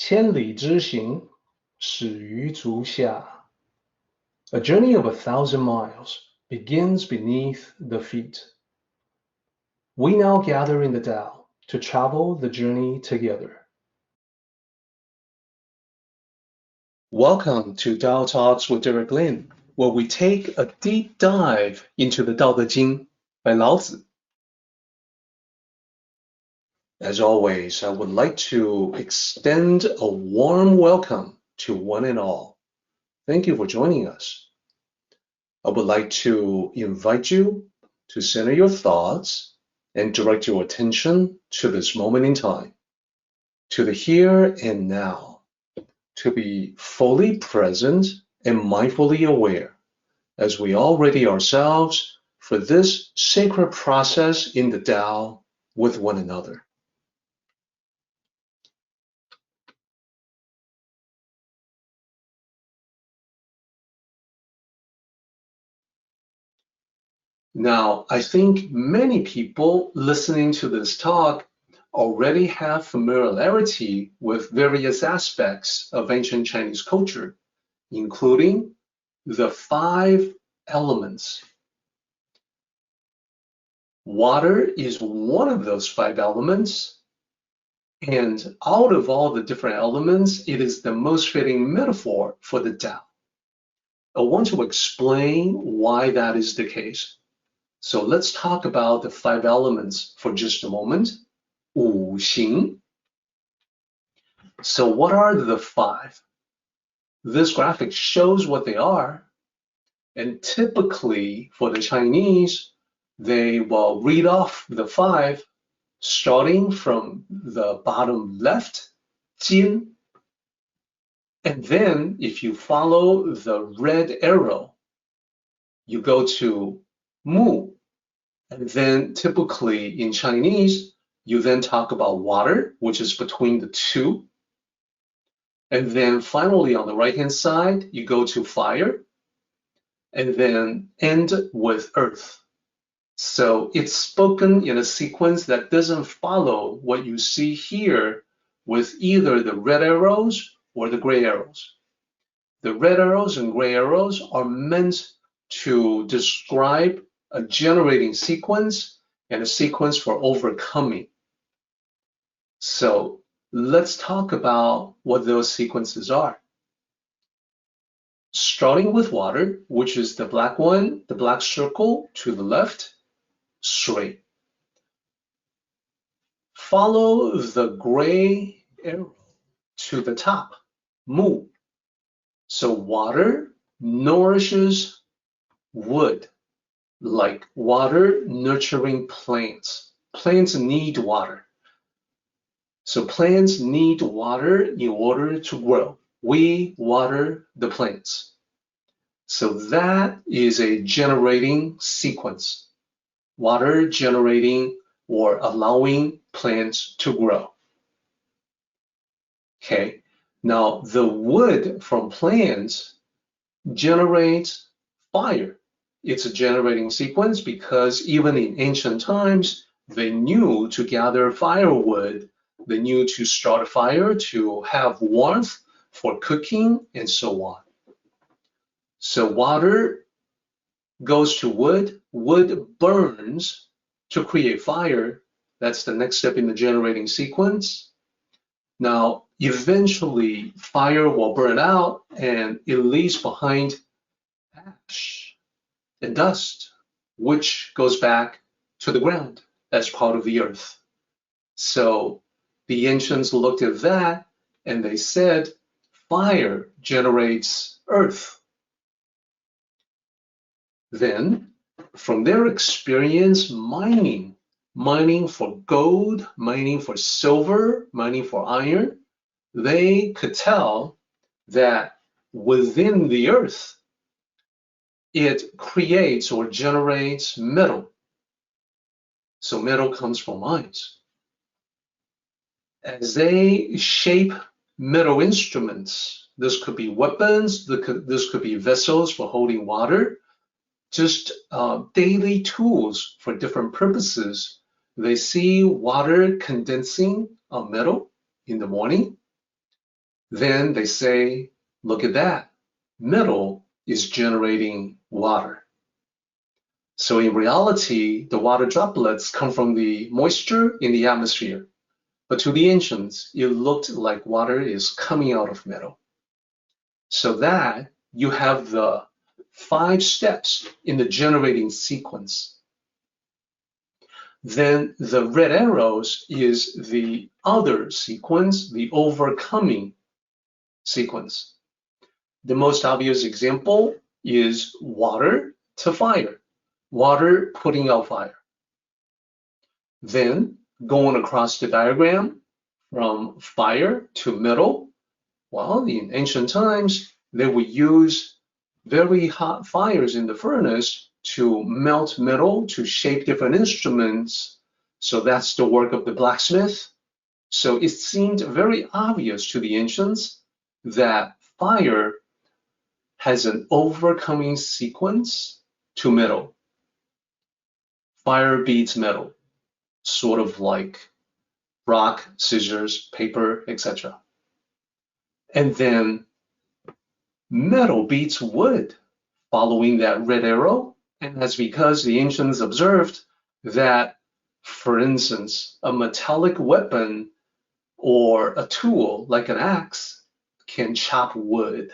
千里之行，始于足下. A journey of 1,000 miles begins beneath the feet. We now gather in the Tao to travel the journey together. Welcome to Tao Talks with Derek Lin, where we take a deep dive into the Daodejing by Lao Tzu. As always, I would like to extend a warm welcome to one and all. Thank you for joining us. I would like to invite you to center your thoughts and direct your attention to this moment in time, to the here and now, to be fully present and mindfully aware as we all ready ourselves for this sacred process in the Tao with one another. Now, I think many people listening to this talk already have familiarity with various aspects of ancient Chinese culture, including the 5 elements. Water is one of those 5 elements, and out of all the different elements, it is the most fitting metaphor for the Tao. I want to explain why that is the case. So let's talk about the 5 elements for just a moment. Wuxing. So what are the 5? This graphic shows what they are. And typically for the Chinese, they will read off the 5 starting from the bottom left, Jing. And then if you follow the red arrow, you go to Mu. And then typically in Chinese, you then talk about water, which is between the 2. And then finally on the right-hand side, you go to fire, and then end with earth. So it's spoken in a sequence that doesn't follow what you see here with either the red arrows or the gray arrows. The red arrows and gray arrows are meant to describe a generating sequence and a sequence for overcoming. So let's talk about what those sequences are. Starting with water, which is the black one, the black circle to the left, shui. Follow the gray arrow to the top, mu. So water nourishes wood, like water nurturing plants. Plants need water. So plants need water in order to grow. We water the plants. So that is a generating sequence. Water generating or allowing plants to grow. Okay, now the wood from plants generates fire. It's a generating sequence because even in ancient times, they knew to gather firewood, they knew to start a fire to have warmth for cooking and so on. So water goes to wood, wood burns to create fire. That's the next step in the generating sequence. Now, eventually fire will burn out and it leaves behind ash and dust, which goes back to the ground as part of the earth. So the ancients looked at that and they said, fire generates earth. Then, from their experience mining for gold, mining for silver, mining for iron, they could tell that within the earth, it creates or generates metal. So metal comes from mines. As they shape metal instruments, this could be weapons, this could be vessels for holding water, just daily tools for different purposes. They see water condensing on metal in the morning. Then they say, look at that, middle is generating water. So in reality, the water droplets come from the moisture in the atmosphere. But to the ancients, it looked like water is coming out of middle. So that you have the 5 steps in the generating sequence. Then the red arrows is the other sequence, the overcoming sequence. The most obvious example is water to fire, water putting out fire. Then going across the diagram from fire to middle, well, in ancient times, they would use very hot fires in the furnace to melt metal, to shape different instruments. So that's the work of the blacksmith. So it seemed very obvious to the ancients that fire has an overcoming sequence to metal. Fire beats metal, sort of like rock, scissors, paper, etc. And then metal beats wood, following that red arrow. And that's because the ancients observed that, for instance, a metallic weapon or a tool like an axe can chop wood.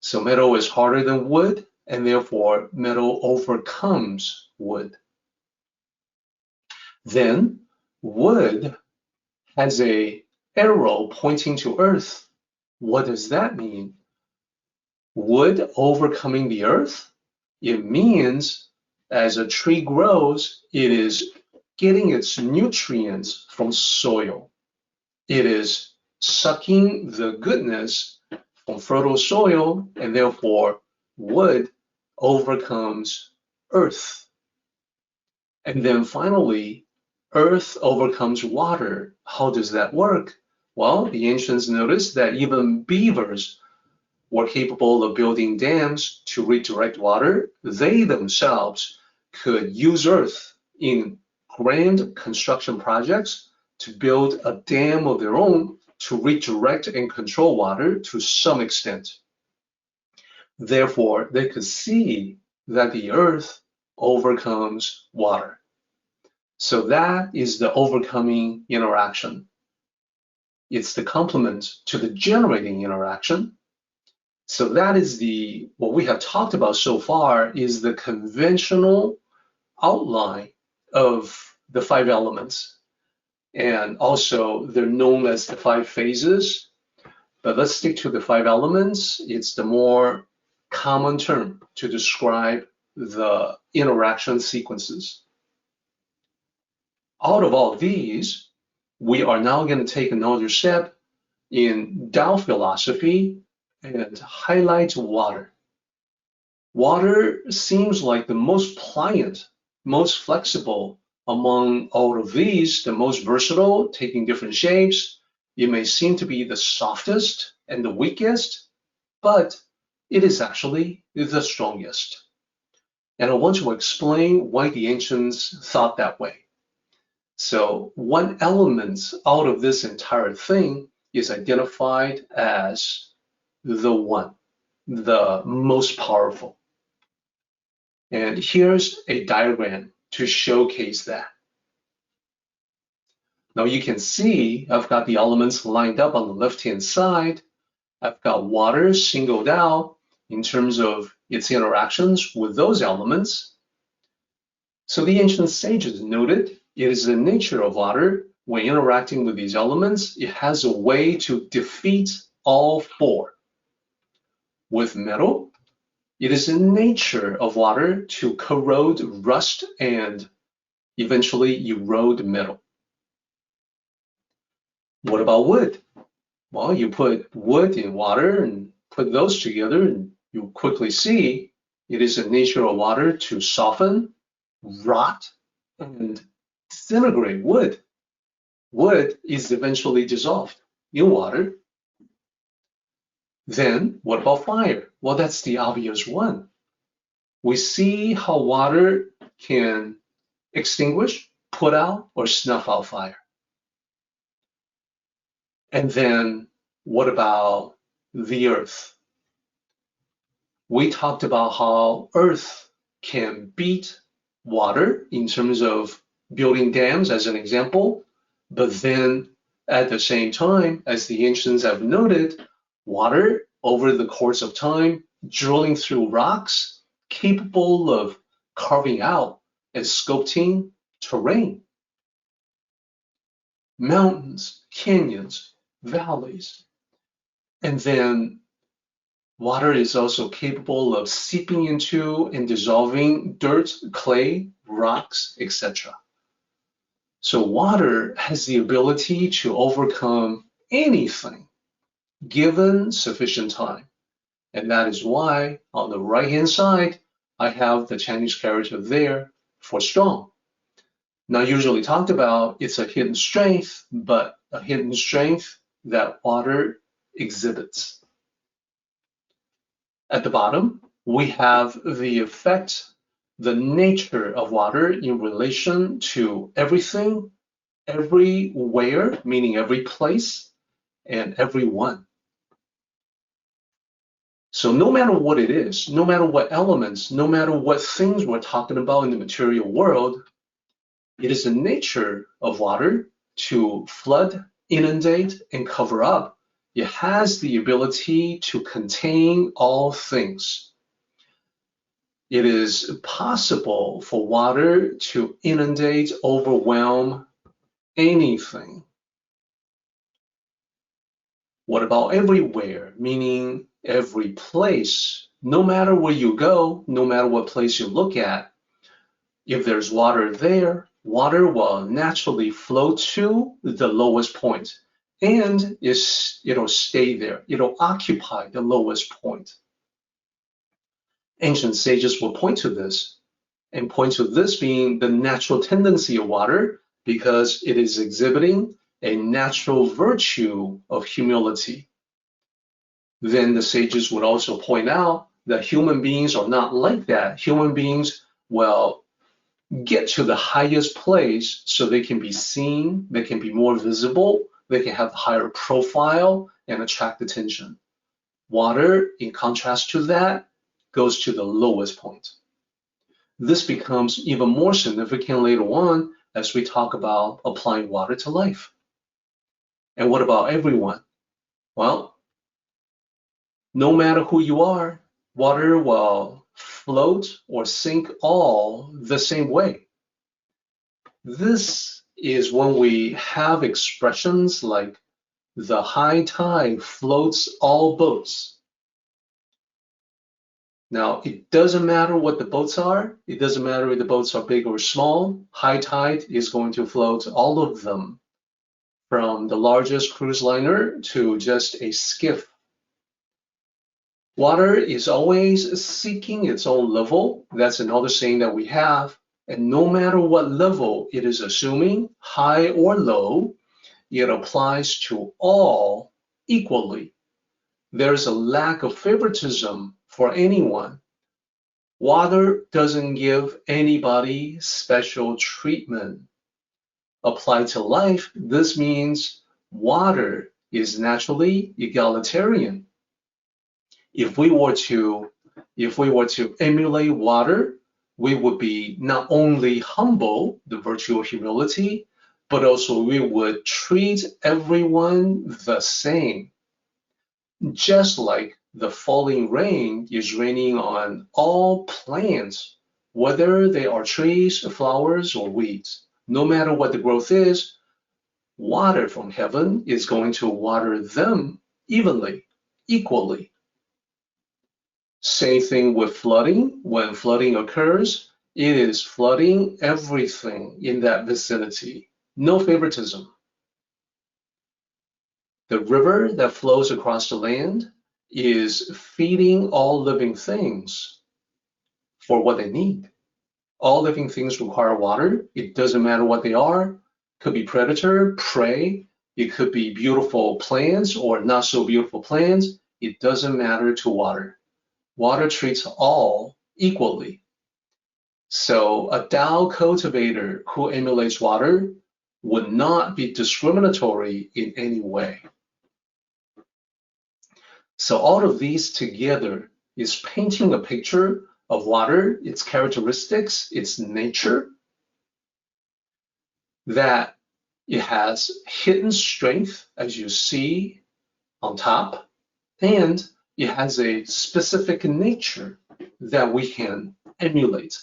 So metal is harder than wood, and therefore metal overcomes wood. Then wood has an arrow pointing to earth. What does that mean? Wood overcoming the earth? It means as a tree grows, it is getting its nutrients from soil. It is sucking the goodness from fertile soil, and therefore wood overcomes earth. And then finally, earth overcomes water. How does that work? Well, the ancients noticed that even beavers were capable of building dams to redirect water. They themselves could use earth in grand construction projects to build a dam of their own to redirect and control water to some extent. Therefore, they could see that the earth overcomes water. So that is the overcoming interaction. It's the complement to the generating interaction. So that is what we have talked about so far is the conventional outline of the 5 elements. And also they're known as the 5 phases, but let's stick to the 5 elements. It's the more common term to describe the interaction sequences. Out of all these, we are now going to take another step in Tao philosophy and highlight water. Water seems like the most pliant, most flexible among all of these, the most versatile, taking different shapes. It may seem to be the softest and the weakest, but it is actually the strongest. And I want to explain why the ancients thought that way. So one element out of this entire thing is identified as the one, the most powerful. And here's a diagram to showcase that. Now you can see I've got the elements lined up on the left-hand side. I've got water singled out in terms of its interactions with those elements. So the ancient sages noted it is the nature of water when interacting with these elements, it has a way to defeat all 4. With metal, it is the nature of water to corrode, rust, and eventually erode metal. What about wood? Well, you put wood in water and put those together, and you quickly see it is the nature of water to soften, rot, and disintegrate wood. Wood is eventually dissolved in water. Then what about fire? Well, that's the obvious one. We see how water can extinguish, put out, or snuff out fire. And then what about the earth? We talked about how earth can beat water in terms of building dams as an example, but then at the same time, as the ancients have noted, water over the course of time, drilling through rocks, capable of carving out and sculpting terrain, mountains, canyons, valleys. And then water is also capable of seeping into and dissolving dirt, clay, rocks, etc. So water has the ability to overcome anything given sufficient time. And that is why on the right-hand side, I have the Chinese character there for strong. Not usually talked about, it's a hidden strength, but a hidden strength that water exhibits. At the bottom, we have the effect, the nature of water in relation to everything, everywhere, meaning every place, and everyone. So no matter what it is, no matter what elements, no matter what things we're talking about in the material world, it is the nature of water to flood, inundate, and cover up. It has the ability to contain all things. It is possible for water to inundate, overwhelm anything. What about everywhere? Meaning every place. No matter where you go, no matter what place you look at, if there's water there, water will naturally flow to the lowest point, and it'll stay there. It'll occupy the lowest point. Ancient sages will point to this, and point to this being the natural tendency of water because it is exhibiting a natural virtue of humility. Then the sages would also point out that human beings are not like that. Human beings will get to the highest place so they can be seen, they can be more visible, they can have a higher profile and attract attention. Water, in contrast to that, goes to the lowest point. This becomes even more significant later on as we talk about applying water to life. And what about everyone? Well, no matter who you are, water will float or sink all the same way. This is when we have expressions like the high tide floats all boats. Now, it doesn't matter what the boats are. It doesn't matter if the boats are big or small. High tide is going to float all of them, from the largest cruise liner to just a skiff. Water is always seeking its own level. That's another saying that we have. And no matter what level it is assuming, high or low, it applies to all equally. There's a lack of favoritism for anyone. Water doesn't give anybody special treatment. Applied to life, this means water is naturally egalitarian. If we were to emulate water, we would be not only humble, the virtue of humility, but also we would treat everyone the same. Just like the falling rain is raining on all plants, whether they are trees, flowers, or weeds. No matter what the growth is, water from heaven is going to water them evenly, equally. Same thing with flooding. When flooding occurs, it is flooding everything in that vicinity. No favoritism. The river that flows across the land is feeding all living things for what they need. All living things require water. It doesn't matter what they are. Could be predator, prey. It could be beautiful plants or not so beautiful plants. It doesn't matter to water. Water treats all equally. So a Tao cultivator who emulates water would not be discriminatory in any way. So all of these together is painting a picture of water, its characteristics, its nature, that it has hidden strength, as you see on top, and it has a specific nature that we can emulate.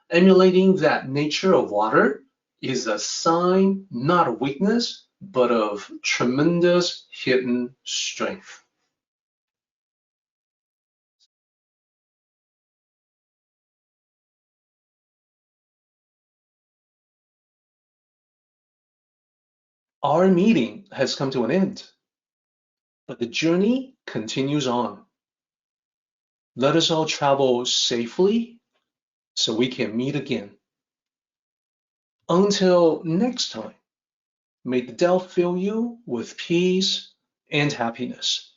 Emulating that nature of water is a sign not of weakness, but of tremendous hidden strength. Our meeting has come to an end, but the journey continues on. Let us all travel safely so we can meet again. Until next time, may the Tao fill you with peace and happiness.